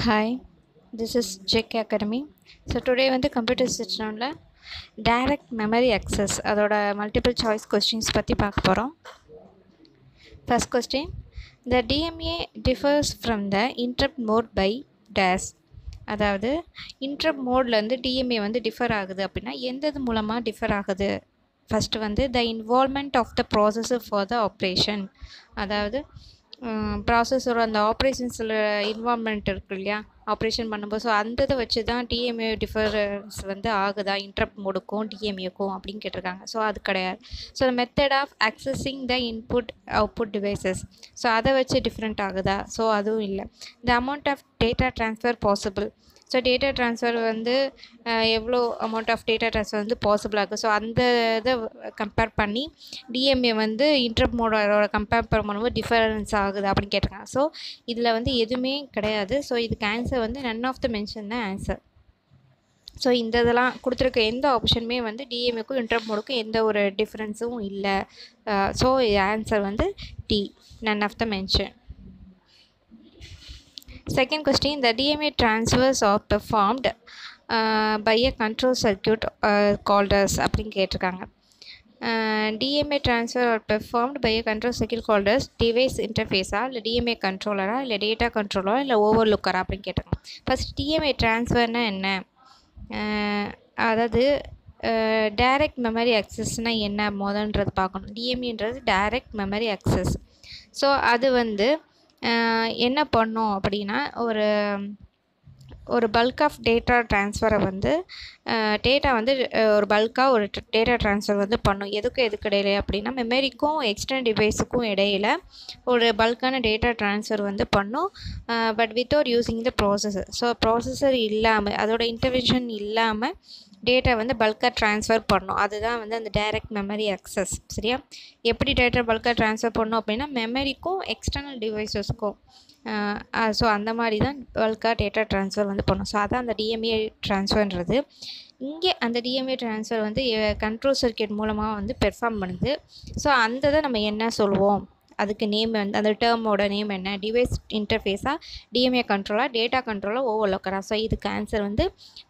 Hi, this is JK Academy. So today வந்து computer systemல direct memory access அதோட multiple choice questions பற்றி பார்க்க போகிறோம். First question, the DMA differs from the interrupt mode by dash. அதாவது interrupt modeலேருந்து DMA வந்து differ ஆகுது அப்படின்னா எந்தது மூலமாக டிஃபர் ஆகுது? ஃபஸ்ட்டு வந்து the involvement of the processor for the operation. அதாவது ப்ராசஸரோட அந்த ஆப்ரேஷன்ஸில் இன்வால்மெண்ட் இருக்கு இல்லையா, ஆப்ரேஷன் பண்ணும்போது. ஸோ அந்த இதை வச்சு தான் டிஎம்ஏ டிஃபரன்ஸ் வந்து ஆகுதா இன்டரப்ட் மோடுக்கும் டிஎம்ஏக்கும் அப்படின்னு கேட்டிருக்காங்க. ஸோ அது கிடையாது. So the method of accessing the input output devices, so அதை வச்சு டிஃப்ரெண்ட் ஆகுதா? ஸோ அதுவும் இல்லை. The amount of data transfer possible, so data transfer வந்து எவ்வளோ அமௌண்ட் ஆஃப் டேட்டா ட்ரான்ஸ்ஃபர் வந்து பாசிபிள் ஆகுது. ஸோ அந்த இதை கம்பேர் பண்ணி டிஎம்ஏ வந்து இன்டரப்ட் மோடோட கம்பேர் பண்ணும்போது டிஃபரன்ஸ் ஆகுது அப்படின்னு கேட்டிருக்காங்க. ஸோ இதில் வந்து எதுவுமே கிடையாது. ஸோ இதுக்கு ஆன்சர் வந்து நன் ஆஃப் த மென்ஷன் தான் ஆன்சர். ஸோ இந்த இதெல்லாம் கொடுத்துருக்க எந்த ஆப்ஷனுமே வந்து டிஎம்ஏக்கும் இன்டரப்ட் மோடுக்கும் எந்த ஒரு டிஃப்ரென்ஸும் இல்லை. ஸோ ஆன்சர் வந்து D, none of the mention. Second question, the DMA transfers are performed by a control circuit called as அப்படின்னு கேட்டிருக்காங்க. DMA transfer are performed by a control circuit called as device interface இல்லை DMA கண்ட்ரோலரா இல்லை data கண்ட்ரோலரா இல்லை ஓவர்லுக்கரா அப்படின்னு கேட்டிருக்காங்க. First DMA transferனா என்ன? அதாவது direct memory அக்சஸ்னால் என்ன முதன்றது பார்க்கணும். டிஎம்ஏன்றது டைரக்ட் மெமரி அக்சஸ். ஸோ அது வந்து என்ன பண்ணோம் அப்படின்னா ஒரு பல்க் ஆஃப் டேட்டா ட்ரான்ஸ்ஃபரை வந்து டேட்டா வந்து ஒரு பல்காக ஒரு டேட்டா ட்ரான்ஸ்ஃபர் வந்து பண்ணும். எதுக்கு இடையில அப்படின்னா மெமரிக்கும் எக்ஸ்டர்னல் டிவைஸுக்கும் இடையில் ஒரு பல்கான டேட்டா ட்ரான்ஸ்ஃபர் வந்து பண்ணும். But without using the processor. So processor இல்லாமல், அதோட இன்டர்வென்ஷன் இல்லாமல் டேட்டா வந்து பல்காக ட்ரான்ஸ்ஃபர் பண்ணணும். அதுதான் வந்து அந்த டைரக்ட் மெமரி அக்சஸ். சரியா? எப்படி டேட்டா பல்காக ட்ரான்ஸ்ஃபர் பண்ணணும் அப்படின்னா மெமரிக்கும் எக்ஸ்டர்னல் டிவைஸஸ்க்கும். ஸோ அந்த மாதிரி தான் பல்காக டேட்டா ட்ரான்ஸ்ஃபர் வந்து பண்ணணும். ஸோ அதான் அந்த டிஎம்ஏ ட்ரான்ஸ்ஃபர்ன்றது. இங்கே அந்த டிஎம்ஏ ட்ரான்ஸ்ஃபர் வந்து கண்ட்ரோல் சர்க்கியூட் மூலமாக வந்து பெர்ஃபார்ம் பண்ணுது. ஸோ அந்த இதை நம்ம என்ன சொல்லுவோம்? அதுக்கு நேம் வந்து அந்த டேர்மோட நேம் என்ன? டிவைஸ் இன்டர்ஃபேஸாக, டிஎம்ஏ கண்ட்ரோலா, டேட்டா கண்ட்ரோலர், ஓவர்லோக்கரா? ஸோ இதுக்கு ஆன்சர் வந்து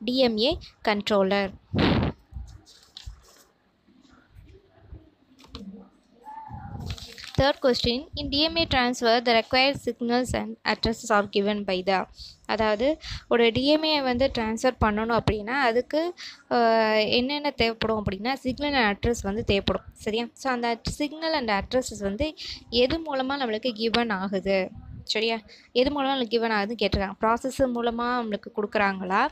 DMA controller. Third question, in DMA transfer the required signals and addresses are given by the. அதாவது ஒரு டிஎம்ஏ வந்து ட்ரான்ஸ்ஃபர் பண்ணணும் அப்படின்னா அதுக்கு என்னென்ன தேவைப்படும் அப்படின்னா சிக்னல் அண்ட் அட்ரஸ் வந்து தேவைப்படும். சரியா? ஸோ அந்த சிக்னல் அண்ட் அட்ரஸஸ் வந்து எது மூலமாக நம்மளுக்கு கிவன் ஆகுது? சரியா? எது மூலமாக நம்மளுக்கு கிவன் ஆகுதுன்னு கேட்டிருக்காங்க. ப்ராசஸர் மூலமாக நம்மளுக்கு கொடுக்குறாங்களா,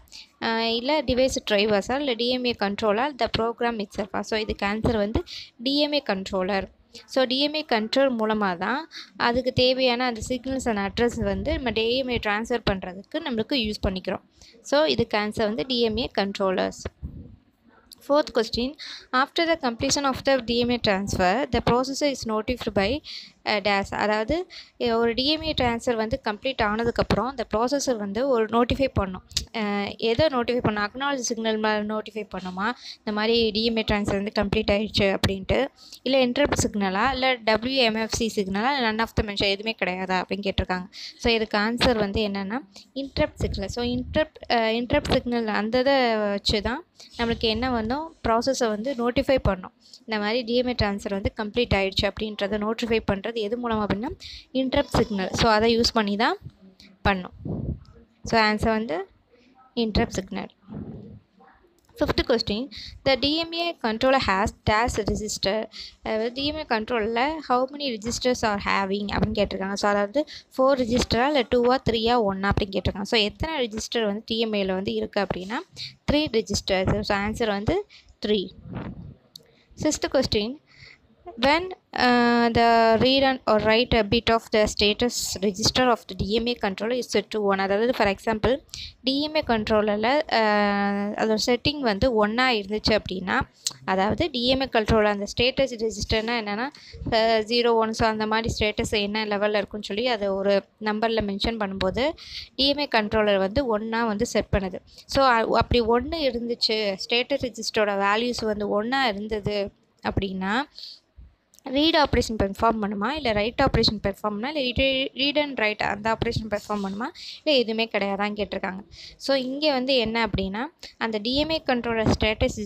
இல்லை டிவைஸ் ட்ரைவர்ஸா, இல்லை டிஎம்ஏ கண்ட்ரோலா, த ப்ரோக்ராம் இட் செல்ஃபா? ஸோ இதுக்கு ஆன்சர் வந்து DMA controller. So DMA control மூலமாக தான் அதுக்கு தேவையான அந்த சிக்னல்ஸ் அண்ட் அட்ரஸ் வந்து நம்ம டிஎம்ஏ ட்ரான்ஸ்ஃபர் பண்ணுறதுக்கு நம்மளுக்கு யூஸ் பண்ணிக்கிறோம். ஸோ இதுக்கு ஆன்சர் வந்து DMA controllers. Fourth question, after the completion of the DMA transfer the processor is notified by dash. அதாவது ஒரு டிஎம்ஏ ட்ரான்ஸ்ஃபர் வந்து கம்ப்ளீட் ஆனதுக்கப்புறம் அந்த ப்ராசஸர் வந்து ஒரு நோட்டிஃபை பண்ணும். எதை நோட்டிஃபை பண்ணும்? அக்னாலஜ் சிக்னல் மாதிரி நோட்டிஃபை பண்ணுமா, இந்த மாதிரி டிஎம்ஏ ட்ரான்ஸ்ஃபர் வந்து கம்ப்ளீட் ஆகிடுச்சு அப்படின்ட்டு, இல்லை இன்டரப்ட் சிக்னலா, இல்லை WMFC சிக்னலா, இல்லை நன் ஆஃப் த மென்ஷன், எதுவுமே கிடையாதா அப்படின்னு கேட்டிருக்காங்க. ஸோ இதுக்கு ஆன்சர் வந்து என்னென்னா interrupt signal. So interrupt signal அந்த இதை வச்சு தான் நம்மளுக்கு என்ன வந்தோம், ப்ராசஸை வந்து நோட்டிஃபை பண்ணோம். இந்த மாதிரி டிஎம்ஏ ட்ரான்ஸ்ஃபர் வந்து கம்ப்ளீட் ஆகிடுச்சு அப்படின்றத நோட்டிஃபை பண்ணுறது எது மூலமாக அப்படின்னா இன்டரப்ட் சிக்னல். ஸோ அதை யூஸ் பண்ணி தான் பண்ணோம். ஸோ ஆன்சர் வந்து interrupt signal. Fifth question, the DMA controller has dash register. DMA controller how many registers are having அப்படின்னு கேட்டிருக்காங்க. ஸோ அதாவது 4 ரெஜிஸ்டரா இல்லை 2 3 1 அப்படின்னு கேட்டிருக்காங்க. ஸோ எத்தனை ரெஜிஸ்டர் வந்து டிஎம்ஏல வந்து இருக்குது அப்படின்னா 3 ரெஜிஸ்டர்ஸ். ஸோ ஆன்சர் வந்து 3. Sixth question, when the read and or write a bit of the status register of the DMA controller is set to 1. அதாவது ஃபார் எக்ஸாம்பிள் டிஎம்ஏ கண்ட்ரோலரில் அதோட செட்டிங் வந்து 1 இருந்துச்சு அப்படின்னா, அதாவது டிஎம்ஏ கண்ட்ரோலர் அந்த ஸ்டேட்டஸ் ரெஜிஸ்டர்னால் என்னென்னா 0 1, so அந்த மாதிரி ஸ்டேட்டஸ் என்ன லெவலில் இருக்குன்னு சொல்லி அதை ஒரு நம்பரில் மென்ஷன் பண்ணும்போது டிஎம்ஏ கண்ட்ரோலர் வந்து 1 வந்து செட் பண்ணுது. ஸோ அப்படி 1 இருந்துச்சு, ஸ்டேட்டஸ் ரெஜிஸ்டரோட வேல்யூஸ் வந்து 1 இருந்தது அப்படின்னா ரீட் ஆப்ரேஷன் பெர்ஃபார்ம் பண்ணுமா, இல்லை ரைட் ஆப்ரேஷன் பெர்ஃபார்ம் பண்ணா, இல்லை ரீட் அண்ட் ரைட் அந்த ஆப்ரேஷன் பெர்ஃபார்ம் பண்ணுமா, இல்லை எதுவுமே கிடையாதான்னு கேட்டிருக்காங்க. ஸோ இங்கே வந்து என்ன அப்படின்னா, அந்த டிஎம்ஏ கண்ட்ரோலர் ஸ்டேட்டஸ்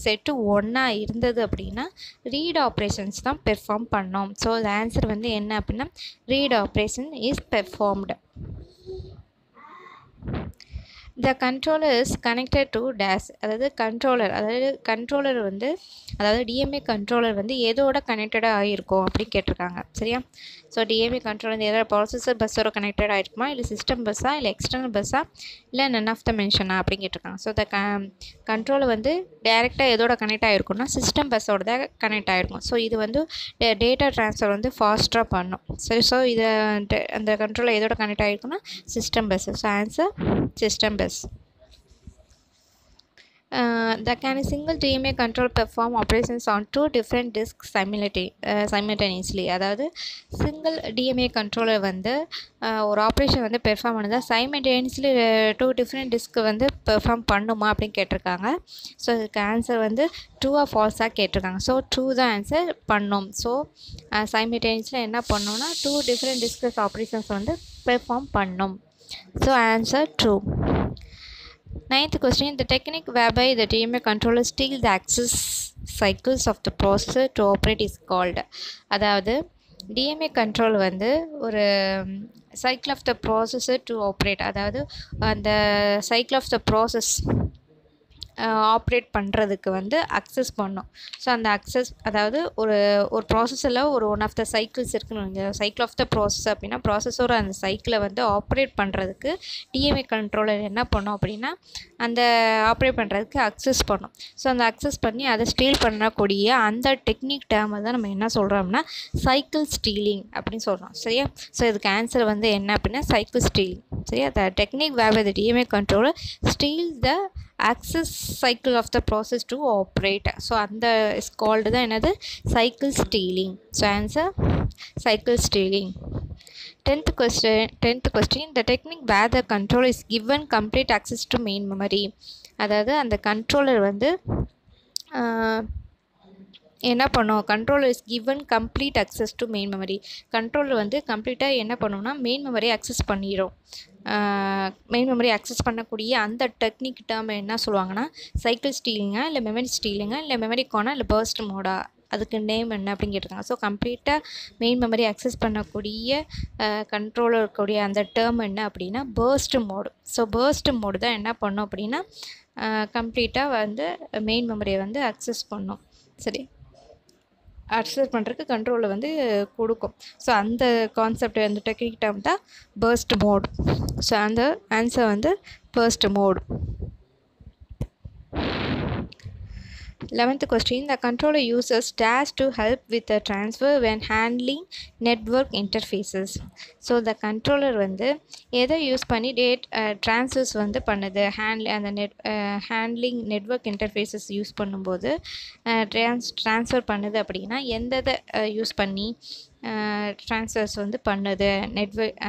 செட்டு 1 இருந்தது அப்படின்னா ரீட் ஆப்ரேஷன்ஸ் தான் பெர்ஃபார்ம் பண்ணோம். ஸோ the ஆன்சர் வந்து என்ன அப்படின்னா read operation is performed. The controller is connected to dash, அதாவது கண்ட்ரோலர் வந்து அதாவது டிஎம்ஏ கண்ட்ரோலர் வந்து எதோட கனெக்டடாக ஆகிருக்கும் அப்படின்னு கேட்டிருக்காங்க. சரியா? ஸோ டிஎம்ஏ கண்ட்ரோலர் வந்து எதாவது ப்ராசஸர் பஸ்ஸோட கனெக்டட் ஆகிருக்குமா, இல்லை சிஸ்டம் பஸ்ஸா, இல்லை எக்ஸ்டர்னல் பஸ்ஸா, இல்லை நன் ஆஃப் த மென்ஷனா அப்படின்னு கேட்டிருக்காங்க. ஸோ த கண்ட்ரோலர் வந்து டைரெக்டாக எதோட கனெக்ட் ஆகிருக்கும்னா சிஸ்டம் பஸ்ஸோட தான் கனெக்ட் ஆகிருக்கும். ஸோ இது வந்து டேட்டா ட்ரான்ஸ்ஃபர் வந்து ஃபாஸ்ட்டாக பண்ணும். சரி, ஸோ இதை அந்த கண்ட்ரோலர் எதோட கனெக்ட் ஆகிருக்குன்னா system bus. So answer system bus. Can a single DMA control perform operations on 2 different disks simultaneously? அதாவது சிங்கிள் டிஎம்ஏ கண்ட்ரோலர் வந்து ஒரு ஆப்ரேஷன் வந்து பெர்ஃபார்ம் பண்ணுதா சைமல்டேனியஸ்லி 2 டிஃப்ரெண்ட் டிஸ்க்கு வந்து பெர்ஃபார்ம் பண்ணுமா அப்படின்னு கேட்டிருக்காங்க. ஸோ இதுக்கு ஆன்சர் வந்து ட்ரூவாக ஃபால்ஸாக கேட்டிருக்காங்க. ஸோ ட்ரூ தான் ஆன்சர் பண்ணும். ஸோ சைமல்டேனியஸில் என்ன பண்ணோம்னா 2 டிஃப்ரெண்ட் டிஸ்கஸ் ஆப்ரேஷன்ஸ் வந்து பெர்ஃபார்ம் பண்ணும். So answer true. 9th question, the technique whereby the DMA controller steals the access cycles of the processor to operate is called. அதாவது DMA control வந்து ஒரு cycle of the processor to operate, அதாவது அந்த cycle of the process operate பண்ணுறதுக்கு வந்து access பண்ணும். So அந்த access அதாவது ஒரு ப்ராசஸரில் ஒரு ஒன் ஆஃப் த சைக்கிள்ஸ் இருக்குன்னு, இந்த சைக்கிள் ஆஃப் த ப்ராசஸ் அப்படின்னா ப்ராசஸரோட அந்த சைக்கிளை வந்து ஆப்ரேட் பண்ணுறதுக்கு டிஎம்ஏ கண்ட்ரோலர் என்ன பண்ணும் அப்படின்னா அந்த ஆப்ரேட் பண்ணுறதுக்கு அக்சஸ் பண்ணும். ஸோ அந்த அக்சஸ் பண்ணி அதை ஸ்டீல் பண்ணக்கூடிய அந்த டெக்னிக் டேர்மை தான் நம்ம என்ன சொல்கிறோம்னா சைக்கிள் ஸ்டீலிங் அப்படின்னு சொல்கிறோம். சரியா? ஸோ இதுக்கு ஆன்சர் வந்து என்ன அப்படின்னா சைக்கிள் ஸ்டீலிங். சரியா? த technique whereby the DMA controller steals the access cycle of the process to operate. So and is called the another cycle stealing. So answer cycle stealing. 10th question, the technique where the controller is given complete access to main memory. அதாவது அந்த controller வந்து என்ன பண்ணும், controller is given complete access to main memory. Controller வந்து கம்ப்ளீட்டாக என்ன பண்ணும்னா main memory access பண்ணிடும். மெயின் மெமரி அக்சஸ் பண்ணக்கூடிய அந்த டெக்னிக் டேர்ம் என்ன சொல்லுவாங்கன்னா சைக்கிள் ஸ்டீலிங்கா, இல்லை மெமரி ஸ்டீலிங்கா, இல்லை மெமரிக்கானா, இல்லை பர்ஸ்ட் மோடா, அதுக்கு நேம் என்ன அப்படின்னு கேட்டிருக்காங்க. ஸோ கம்ப்ளீட்டாக மெயின் மெமரி அக்சஸ் பண்ணக்கூடிய கண்ட்ரோலர் இருக்கக்கூடிய அந்த டேர்ம் என்ன அப்படின்னா burst mode. So burst mode தான் என்ன பண்ணும் அப்படின்னா கம்ப்ளீட்டாக வந்து மெயின் மெமரியை வந்து அக்சஸ் பண்ணும். சரி, அக்சஸ் பண்ணுறதுக்கு கண்ட்ரோலில் வந்து கொடுக்கும். ஸோ அந்த கான்செப்ட் அந்த டெக்னிக் டேர்ம் தான் பர்ஸ்ட் மோட். ஸோ அந்த ஆன்சர் வந்து burst mode. 11th question, the controller uses dash to help with the transfer when handling network interfaces. So the controller வந்து எதை யூஸ் பண்ணி ட்ரான்ஸ்ஃபர்ஸ் வந்து பண்ணுது, அந்த ஹேண்ட்லிங் நெட்வொர்க் இன்டர்ஃபேஸஸ் யூஸ் பண்ணும்போது ட்ரான்ஸ்ஃபர் பண்ணுது அப்படின்னா எந்த யூஸ் பண்ணி ட்ரான்ஸ்ஃபர்ஸ் வந்து பண்ணுது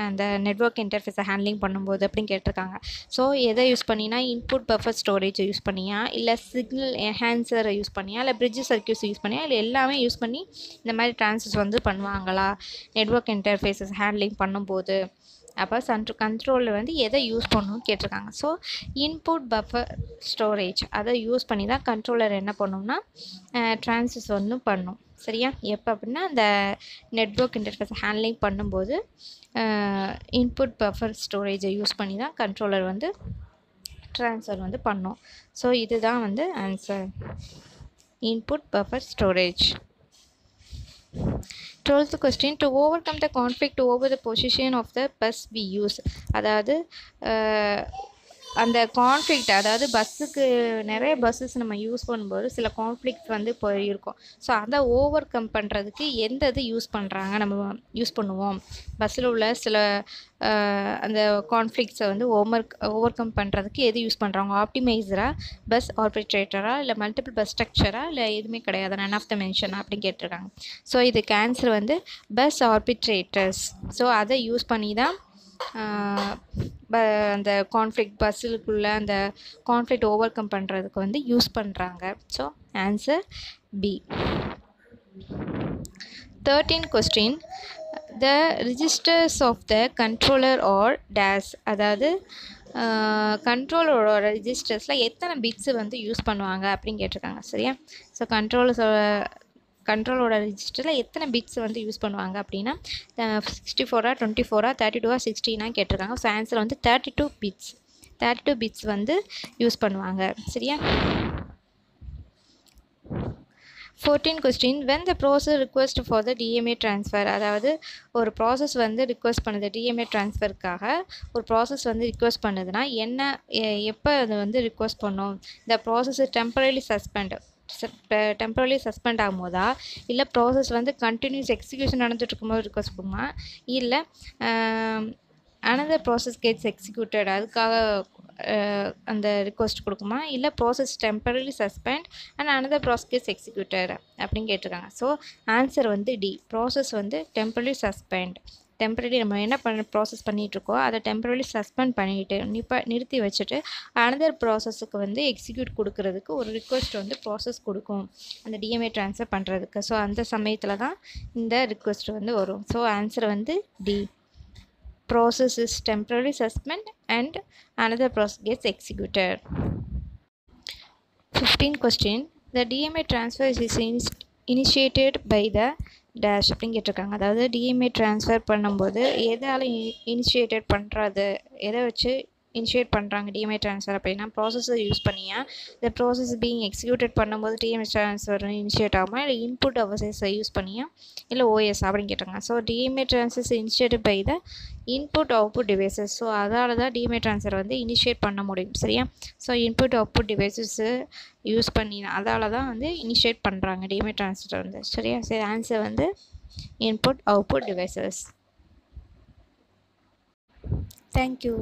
அந்த நெட்வொர்க் இன்டர்ஃபேஸை ஹேண்ட்லிங் பண்ணும்போது அப்படின்னு கேட்டிருக்காங்க. ஸோ எதை யூஸ் பண்ணினா இன்புட் பஃபர் ஸ்டோரேஜை யூஸ் பண்ணியா, இல்லை சிக்னல் என்ஹான்சரை யூஸ் பண்ணியா, இல்லை பிரிட்ஜ் சர்க்யூட்ஸ் யூஸ் பண்ணியா, இல்லை எல்லாமே யூஸ் பண்ணி இந்த மாதிரி ட்ரான்ஸ்ஃபர்ஸ் வந்து பண்ணுவாங்களா நெட்வொர்க் இன்டர்ஃபேஸஸ் ஹேண்ட்லிங் பண்ணும்போது. அப்போ கண்ட்ரோலில் வந்து எதை யூஸ் பண்ணணும்னு கேட்டிருக்காங்க. ஸோ இன்புட் பஃபர் ஸ்டோரேஜ் அதை யூஸ் பண்ணி தான் கண்ட்ரோலர் என்ன பண்ணணும்னா ட்ரான்ஸ்ஃபர்ஸ் வந்து பண்ணும். சரியா? எப்போ அப்படின்னா அந்த நெட்வொர்க் இன்டர்ஃபேஸை ஹேண்ட்லிங் பண்ணும்போது இன்புட் பஃபர் ஸ்டோரேஜை யூஸ் பண்ணி தான் கண்ட்ரோலர் வந்து ட்ரான்ஸ்ஃபர் வந்து பண்ணும். ஸோ இதுதான் வந்து answer, input buffer storage. 12th question, to overcome the conflict over the position of the bus we use. அதாவது அந்த கான்ஃப்ளிக்ட், அதாவது பஸ்ஸுக்கு நிறைய பஸ்ஸஸ் நம்ம யூஸ் பண்ணும்போது சில கான்ஃப்ளிக்ட்ஸ் வந்து இப்போ இருக்கும். ஸோ அதை ஓவர் கம் பண்ணுறதுக்கு எந்த இது யூஸ் பண்ணுறாங்க, நம்ம யூஸ் பண்ணுவோம் பஸ்ஸில் உள்ள சில அந்த கான்ஃப்ளிக்ட்ஸை வந்து ஓவர் கம் பண்ணுறதுக்கு எது யூஸ் பண்ணுறாங்க, ஆப்டிமைசரா, பஸ் ஆர்பிட்ரேட்டரா, இல்லை மல்டிபிள் பஸ் ஸ்ட்ரக்சரா, இல்லை எதுவுமே கிடையாது நன் ஆஃப் த மென்ஷன் அப்படின்னு கேட்டிருக்காங்க. ஸோ இதுக்கு ஆன்சர் வந்து பஸ் ஆர்பிட்ரேட்டர்ஸ். ஸோ அதை யூஸ் பண்ணி தான் அந்த கான்ஃப்ளிக்ட் பஸ்ஸுக்குள்ளே அந்த கான்ஃப்ளிக்ட் ஓவர் கம் பண்ணுறதுக்கு வந்து யூஸ் பண்ணுறாங்க. So answer B. 13 question, the registers of the controller or dash, அதாவது கண்ட்ரோலரோட ரெஜிஸ்டர்ஸில் எத்தனை பிட்ஸு வந்து யூஸ் பண்ணுவாங்க அப்படின்னு கேட்டிருக்காங்க. சரியா? ஸோ கண்ட்ரோலோட ரெஜிஸ்டரில் எத்தனை பிட்ஸ் வந்து யூஸ் பண்ணுவாங்க அப்படின்னா 64 24 32 16 கேட்டிருக்காங்க. ஸோ ஆன்சர் வந்து 32 பிட்ஸ் வந்து யூஸ் பண்ணுவாங்க. சரியா? 14 question, when the process request for the DMA transfer, அதாவது ஒரு ப்ராசஸ் வந்து ரிக்வெஸ்ட் பண்ணுது டிஎம்ஏ ட்ரான்ஸ்ஃபருக்காக ஒரு ப்ராசஸ் வந்து ரிக்வெஸ்ட் பண்ணுதுன்னா எப்போ அது வந்து ரிக்வெஸ்ட் பண்ணும்? இந்த ப்ராசஸ் டெம்பரரி சஸ்பெண்ட் ஆகும்போதா, இல்லை ப்ராசஸ் வந்து கண்டினியூஸ் எக்ஸிக்யூஷன் நடந்துட்டு இருக்கும்போது ரிக்வெஸ்ட் பண்ணுமா, இல்லை அனதர் ப்ராசஸ் கெட்ஸ் எக்ஸிக்யூட்டட் அதுக்காக அந்த ரிக்வெஸ்ட் கொடுக்குமா, இல்லை process temporary suspend and another process gets executed அப்படின்னு கேட்டிருக்காங்க. ஸோ ஆன்சர் வந்து டி, ப்ராசஸ் வந்து டெம்பரரி சஸ்பெண்ட். டெம்பரரி நம்ம என்ன ப்ராசஸ் பண்ணிகிட்ருக்கோம் அதை டெம்பரரி சஸ்பெண்ட் பண்ணிவிட்டு நிறுத்தி வச்சுட்டு அனதர் ப்ராசஸுக்கு வந்து எக்ஸிக்யூட் கொடுக்கறதுக்கு ஒரு ரிக்வெஸ்ட் வந்து ப்ராசஸ் கொடுக்கும் அந்த டிஎம்ஏ ட்ரான்ஸ்ஃபர் பண்ணுறதுக்கு. ஸோ அந்த சமயத்தில் தான் இந்த ரிக்வெஸ்ட் வந்து வரும். ஸோ ஆன்சர் வந்து D, process is temporarily suspend and another process gets executed. 15 question, the DMA transfer is initiated by the dash அப்படின்னு கேட்டிருக்காங்க. அதாவது டிஎம்ஏ ட்ரான்ஸ்ஃபர் பண்ணும்போது எதால் இனிஷியேட்டட் பண்ணுறது, எதை வச்சு இனிஷியேட் பண்ணுறாங்க டிஎம்ஏ ட்ரான்ஸ்ஃபர் அப்படின்னா ப்ராசஸர் யூஸ் பண்ணியா, இந்த ப்ராசஸ் பீங் எக்ஸிக்யூட்டட் பண்ணும்போது டிஎம்ஏ ட்ரான்ஸ்ஃபர் இனிஷியேட் ஆகுமா, இல்லை இன்புட் அவசஸை யூஸ் பண்ணியா, இல்லை ஓஎஸ் அப்படின்னு கேட்டாங்க. So DMA transfer initiated by the input output devices. So அதனால தான் டிஎம்ஏ ட்ரான்ஸ்ஃபர் வந்து இனிஷியேட் பண்ண முடியும். சரியா? So input output devices use பண்ணி அதால தான் வந்து இனிஷியேட் பண்ணுறாங்க டிஎம்ஏ ட்ரான்ஸ்ஃபர் வந்து. சரியா? சரி, ஆன்சர் வந்து இன்புட் அவுட்புட் டிவைசஸ். தேங்க்யூ.